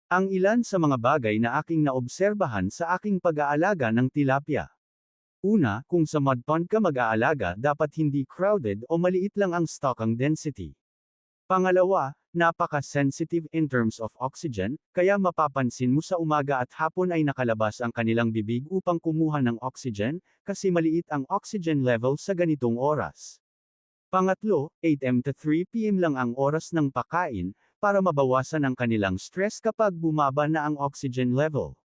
Ang ilan sa mga bagay na aking naobserbahan sa aking pag-aalaga ng tilapia. Una, kung sa mud pond ka mag-aalaga dapat hindi crowded o maliit lang ang stockang density. Pangalawa, napaka-sensitive in terms of oxygen, kaya mapapansin mo sa umaga at hapon ay nakalabas ang kanilang bibig upang kumuha ng oxygen, kasi maliit ang oxygen level sa ganitong oras. Pangatlo, 8 am to 3 p.m. lang ang oras ng pakain, para mabawasan ang kanilang stress kapag bumaba na ang oxygen level.